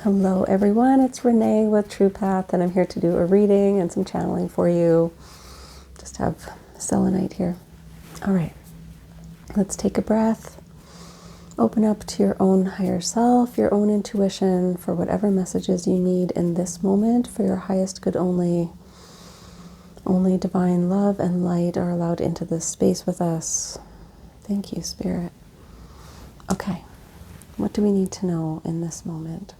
Hello everyone, it's Renee with True Path, and I'm here to do a reading and some channeling for you. Just have selenite here. All right, let's take a breath. Open up to your own higher self, your own intuition for whatever messages you need in this moment for your highest good only. Only divine love and light are allowed into this space with us. Thank you, Spirit. Okay, what do we need to know in this moment?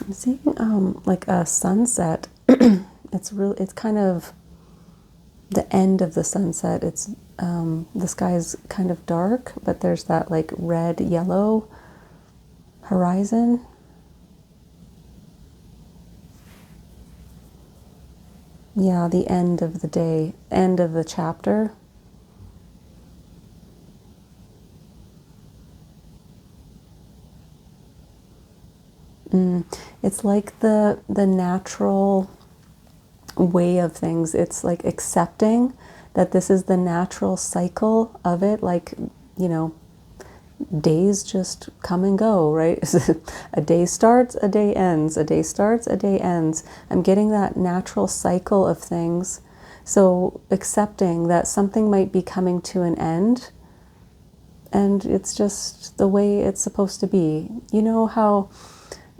I'm seeing like a sunset. It's kind of the end of the sunset. It's the sky's kind of dark, but there's that like red yellow horizon. Yeah, the end of the day, end of the chapter. It's like the natural way of things. It's like accepting that this is the natural cycle of it. Like, you know, days just come and go, right? A day starts, a day ends. A day starts, a day ends. I'm getting that natural cycle of things. So accepting that something might be coming to an end, and it's just the way it's supposed to be. You know how,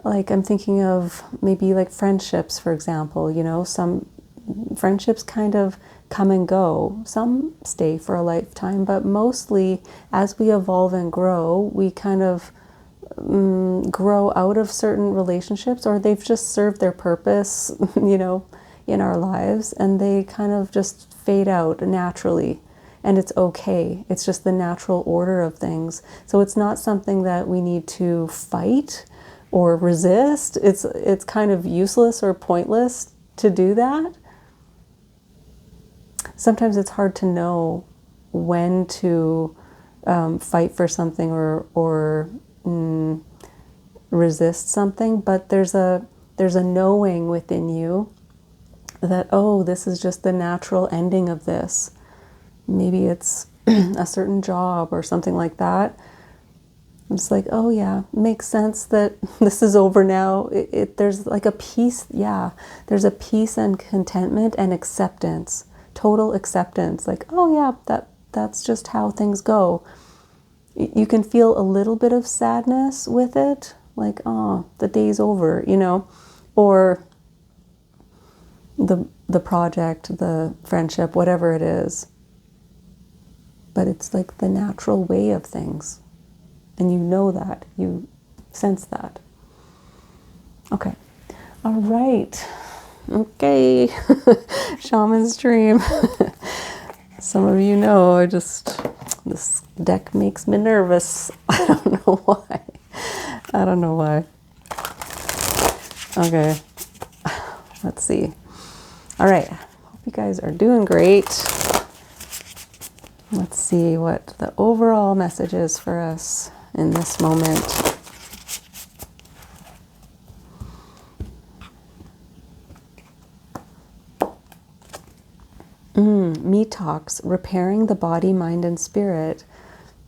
like, I'm thinking of maybe like friendships, for example. You know, some friendships kind of come and go. Some stay for a lifetime, but mostly as we evolve and grow, we kind of grow out of certain relationships, or they've just served their purpose, you know, in our lives, and they kind of just fade out naturally. And it's okay. It's just the natural order of things. So it's not something that we need to fight or resist. It's kind of useless or pointless to do that. Sometimes it's hard to know when to fight for something or resist something, but there's a knowing within you that, oh, this is just the natural ending of this. Maybe it's a certain job or something like that. It's like, oh yeah, makes sense that this is over now. There's like a peace, yeah. There's a peace and contentment and acceptance, total acceptance. Like, oh yeah, that's just how things go. You can feel a little bit of sadness with it, like, oh, the day's over, you know, or the project, the friendship, whatever it is. But it's like the natural way of things. And you know that, you sense that. Okay. All right. Okay. Shaman's Dream. Some of you know, this deck makes me nervous. I don't know why. I don't know why. Okay. Let's see. All right. Hope you guys are doing great. Let's see what the overall message is for us in this moment. Me talks, repairing the body, mind, and spirit.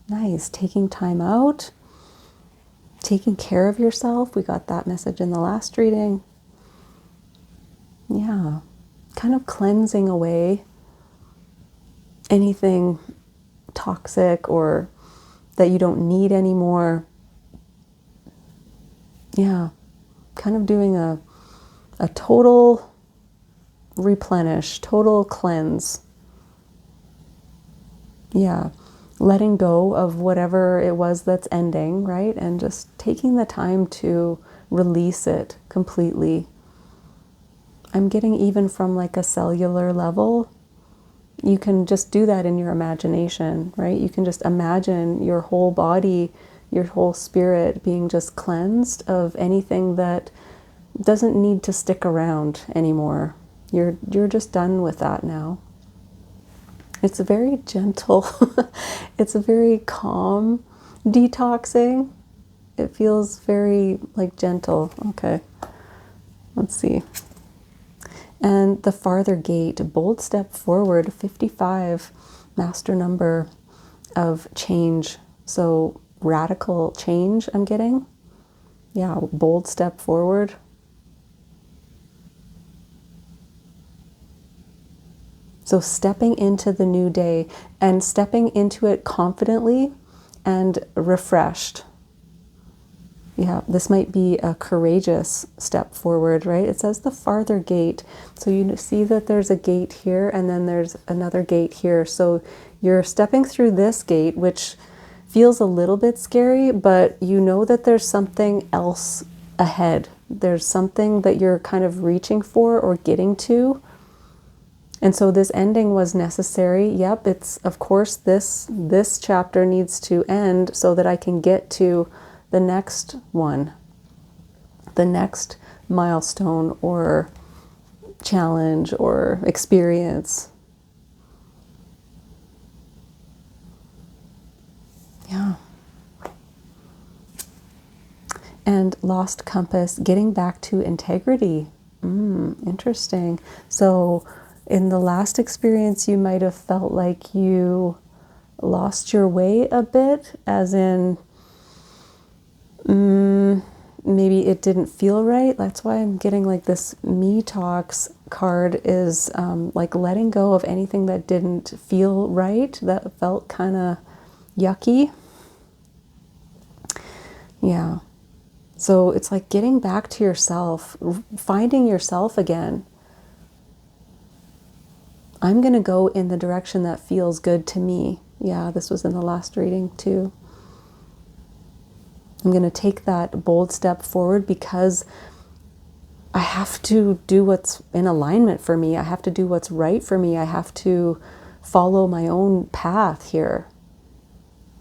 Nice. Taking time out, taking care of yourself. We got that message in the last reading. Yeah. Kind of cleansing away anything toxic or that you don't need anymore. Yeah. Kind of doing a total replenish, total cleanse. Yeah. Letting go of whatever it was that's ending, right? And just taking the time to release it completely. I'm getting even from like a cellular level. You can just do that in your imagination, right? You can just imagine your whole body, your whole spirit being just cleansed of anything that doesn't need to stick around anymore. You're just done with that now. It's a very gentle, it's a very calm detoxing. It feels very like gentle. Okay, let's see. And the farther gate, bold step forward, 55, master number of change. So radical change I'm getting. Yeah, bold step forward. So stepping into the new day and stepping into it confidently and refreshed. Yeah, this might be a courageous step forward, right? It says the farther gate. So you see that there's a gate here and then there's another gate here. So you're stepping through this gate, which feels a little bit scary, but you know that there's something else ahead. There's something that you're kind of reaching for or getting to. And so this ending was necessary. Yep, it's, of course, this chapter needs to end so that I can get to the next one, the next milestone or challenge or experience. Yeah. And lost compass, getting back to integrity. Interesting. So in the last experience, you might have felt like you lost your way a bit, as in maybe it didn't feel right. That's why I'm getting like this Me Talks card is like letting go of anything that didn't feel right, that felt kind of yucky. Yeah. So it's like getting back to yourself, finding yourself again. I'm going to go in the direction that feels good to me. Yeah, this was in the last reading too. I'm going to take that bold step forward because I have to do what's in alignment for me. I have to do what's right for me. I have to follow my own path here.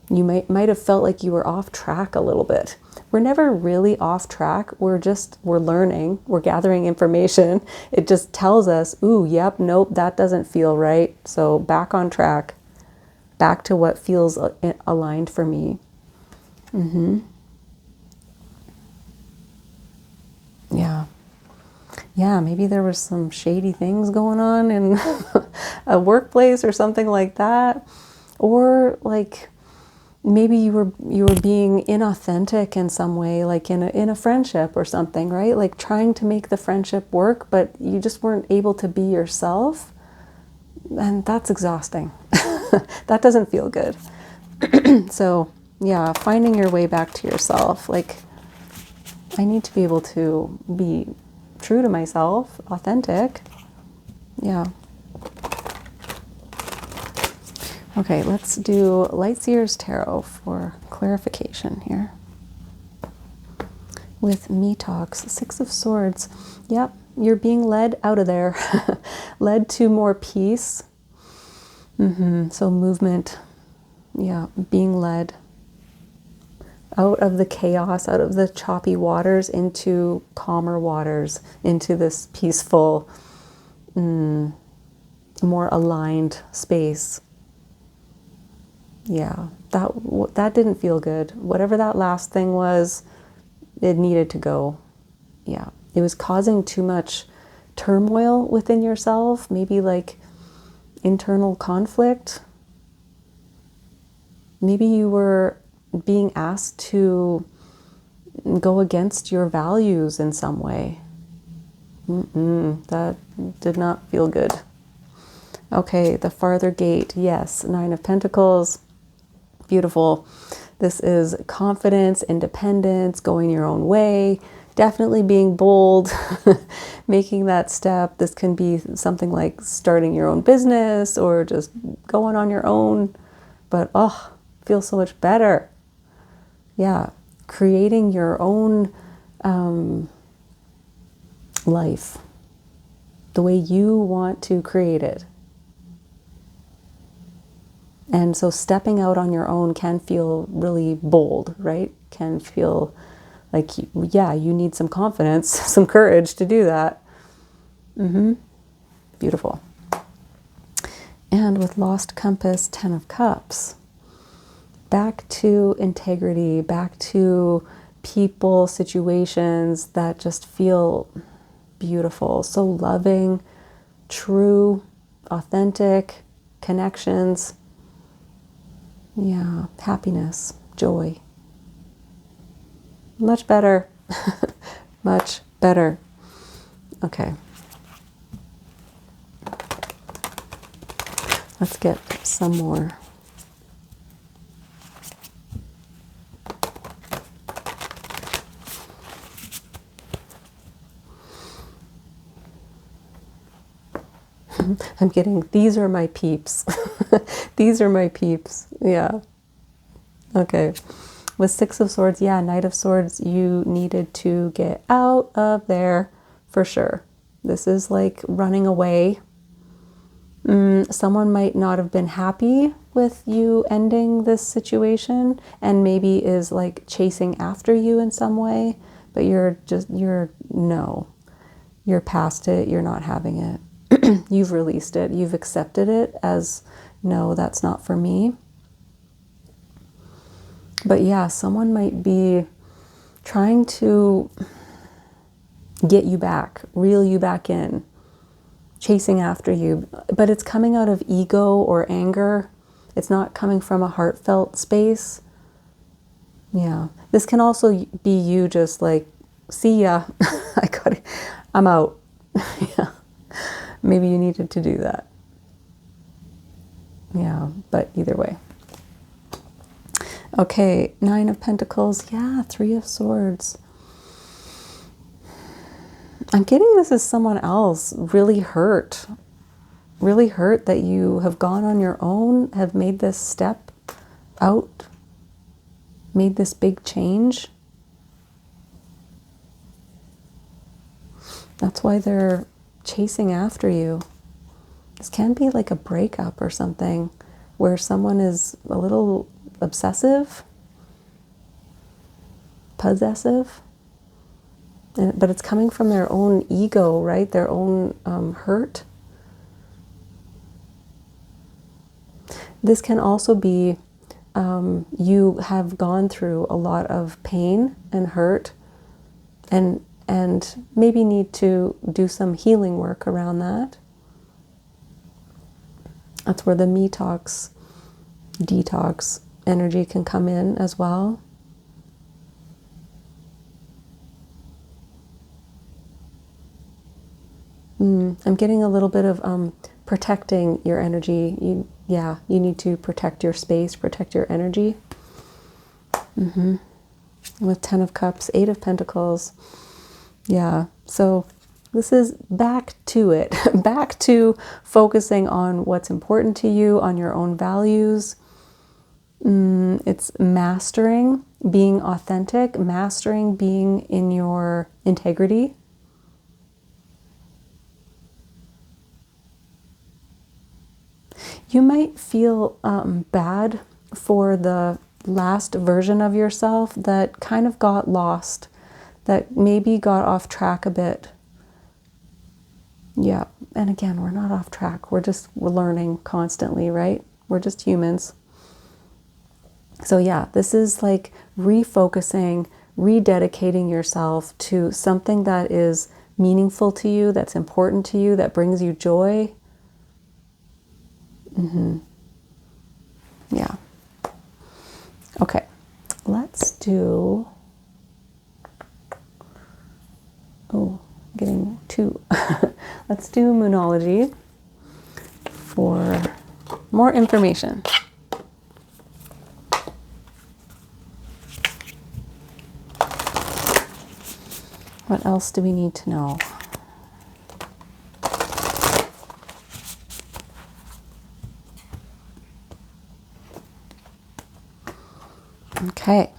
You might have felt like you were off track a little bit. We're never really off track. We're learning. We're gathering information. It just tells us, ooh, yep, nope, that doesn't feel right. So back on track, back to what feels aligned for me. Yeah. Yeah, maybe there was some shady things going on in a workplace or something like that. Or like maybe you were being inauthentic in some way, like in a friendship or something, right? Like trying to make the friendship work, but you just weren't able to be yourself. And that's exhausting. That doesn't feel good. So yeah, finding your way back to yourself. Like I need to be able to be true to myself, authentic. Yeah. Okay, let's do Lightseer's Tarot for clarification here. With Me Talks, 6 of Swords. Yep, you're being led out of there. Led to more peace. So movement. Yeah, being led out of the chaos, out of the choppy waters into calmer waters, into this peaceful, more aligned space. Yeah, that didn't feel good. Whatever that last thing was, it needed to go. Yeah, it was causing too much turmoil within yourself, maybe like internal conflict. Maybe you were being asked to go against your values in some way. That did not feel good. Okay, the farther gate. Yes, 9 of Pentacles. Beautiful. This is confidence, independence, going your own way, definitely being bold, making that step. This can be something like starting your own business or just going on your own. But oh, feels so much better. Yeah, creating your own life the way you want to create it. And so stepping out on your own can feel really bold, right? Can feel like, yeah, you need some confidence, some courage to do that. Beautiful. And with Lost Compass, 10 of Cups. Back to integrity, back to people, situations that just feel beautiful, so loving, true, authentic connections. Yeah, happiness, joy. Much better. Much better. Okay. Let's get some more. I'm getting, these are my peeps. These are my peeps. Yeah. Okay. With Six of Swords, yeah, Knight of Swords, you needed to get out of there for sure. This is like running away. Someone might not have been happy with you ending this situation and maybe is like chasing after you in some way, but no, you're past it. You're not having it. You've released it. You've accepted it as, no, that's not for me. But yeah, someone might be trying to get you back, reel you back in, chasing after you, but it's coming out of ego or anger. It's not coming from a heartfelt space. Yeah. This can also be you just like, see ya, I'm out. Yeah. Maybe you needed to do that. Yeah, but either way. Okay, Nine of Pentacles. Yeah, Three of Swords. I'm getting this as someone else really hurt that you have gone on your own, have made this step out, made this big change. That's why they're chasing after you. This can be like a breakup or something where someone is a little obsessive, possessive, but it's coming from their own ego, right? Their own hurt. This can also be you have gone through a lot of pain and hurt and maybe need to do some healing work around that. That's where the detox energy can come in as well. I'm getting a little bit of protecting your energy. You need to protect your space, protect your energy. With Ten of Cups, Eight of Pentacles. Yeah, so this is back to it, back to focusing on what's important to you, on your own values. It's mastering being authentic, mastering being in your integrity. You might feel bad for the last version of yourself that kind of got lost, that maybe got off track a bit. Yeah, and again, we're not off track. We're learning constantly, right? We're just humans. So yeah, this is like refocusing, rededicating yourself to something that is meaningful to you, that's important to you, that brings you joy. Yeah. Okay, let's do, getting two. Let's do Moonology for more information. What else do we need to know? Okay.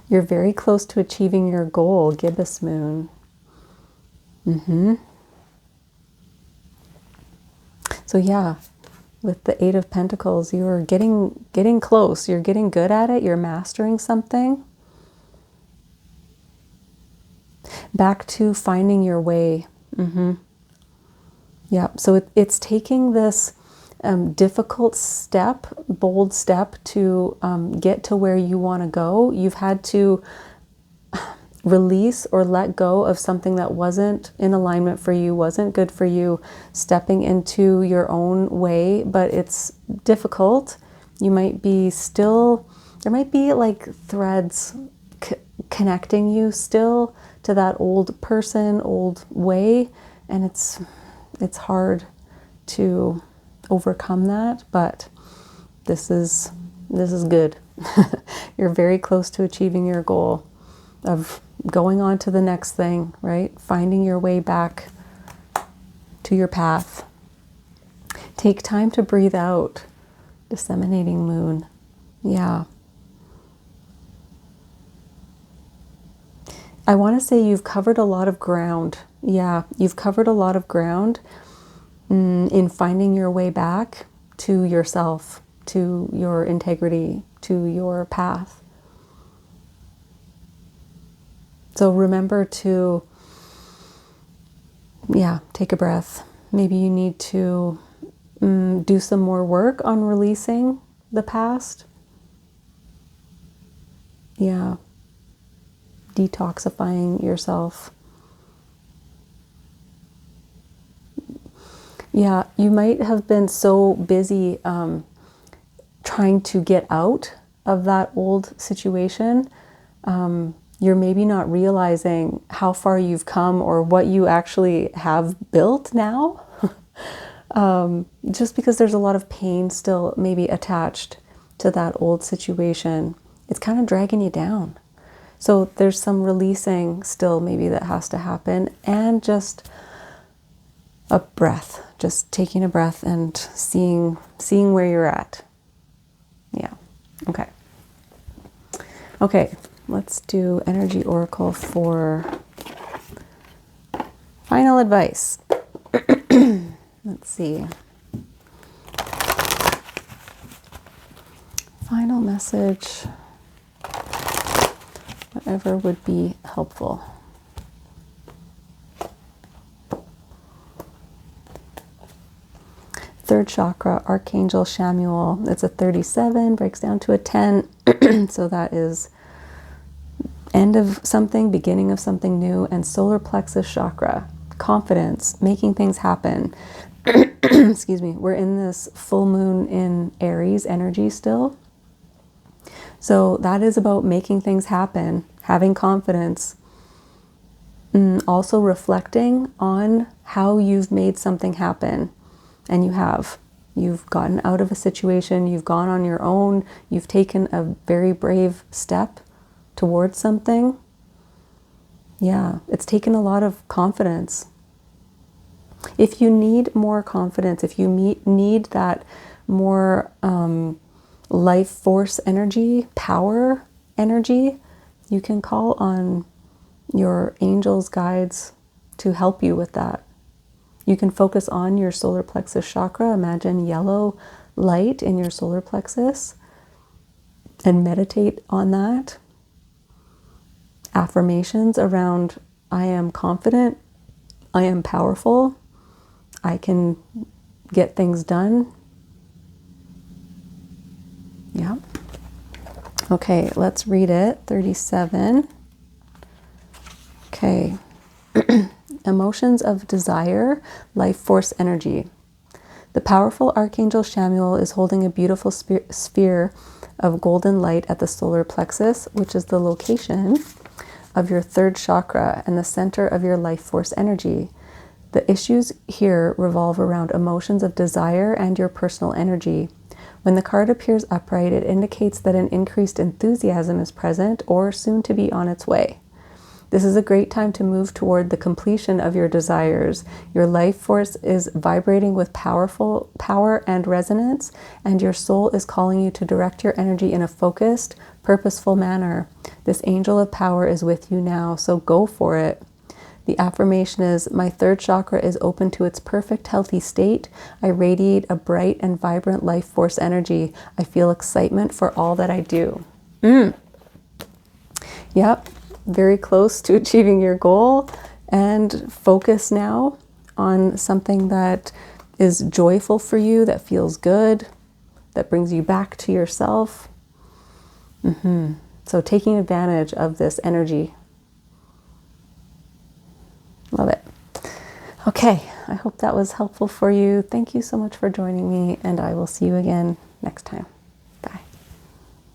You're very close to achieving your goal, Gibbous Moon. So yeah, with the Eight of Pentacles, you're getting close. You're getting good at it. You're mastering something. Back to finding your way. Yeah, so it's taking this difficult step, bold step to get to where you want to go. You've had to release or let go of something that wasn't in alignment for you, wasn't good for you, stepping into your own way, but it's difficult. You might be still, there might be like threads connecting you still to that old person, old way, and it's hard to overcome that, but this is good. You're very close to achieving your goal of going on to the next thing, right? Finding your way back to your path. Take time to breathe out. Disseminating moon. Yeah. I want to say you've covered a lot of ground. Yeah, you've covered a lot of ground in finding your way back to yourself, to your integrity, to your path. So remember to, take a breath. Maybe you need to do some more work on releasing the past. Yeah. Detoxifying yourself. Yeah, you might have been so busy trying to get out of that old situation. You're maybe not realizing how far you've come or what you actually have built now. Just because there's a lot of pain still maybe attached to that old situation, it's kind of dragging you down. So there's some releasing still maybe that has to happen, and just a breath, just taking a breath and seeing where you're at. Yeah. Okay, let's do energy oracle for final advice. Let's see. Final message, whatever would be helpful. Third chakra, Archangel Shamuel. It's a 37, breaks down to a 10. So that is end of something, beginning of something new. And solar plexus chakra, confidence, making things happen. Excuse me. We're in this full moon in Aries energy still. So that is about making things happen, having confidence, also reflecting on how you've made something happen. And you've gotten out of a situation, you've gone on your own, you've taken a very brave step towards something. Yeah, it's taken a lot of confidence. If you need more confidence, if you need that more life force energy, power energy, you can call on your angels, guides to help you with that. You can focus on your solar plexus chakra. Imagine yellow light in your solar plexus and meditate on that. Affirmations around, I am confident, I am powerful, I can get things done. Yeah. Okay, let's read it. 37. Okay. Emotions of desire, life force energy. The powerful Archangel Shamuel is holding a beautiful sphere of golden light at the solar plexus, which is the location of your third chakra and the center of your life force energy. The issues here revolve around emotions of desire and your personal energy. When the card appears upright, it indicates that an increased enthusiasm is present or soon to be on its way. This is a great time to move toward the completion of your desires. Your life force is vibrating with power and resonance, and your soul is calling you to direct your energy in a focused, purposeful manner. This angel of power is with you now, so go for it. The affirmation is, my third chakra is open to its perfect, healthy state. I radiate a bright and vibrant life force energy. I feel excitement for all that I do. Yep. Very close to achieving your goal, and focus now on something that is joyful for you, that feels good, that brings you back to yourself. So taking advantage of this energy. Love it. Okay, I hope that was helpful for you. Thank you so much for joining me, and I will see you again next time.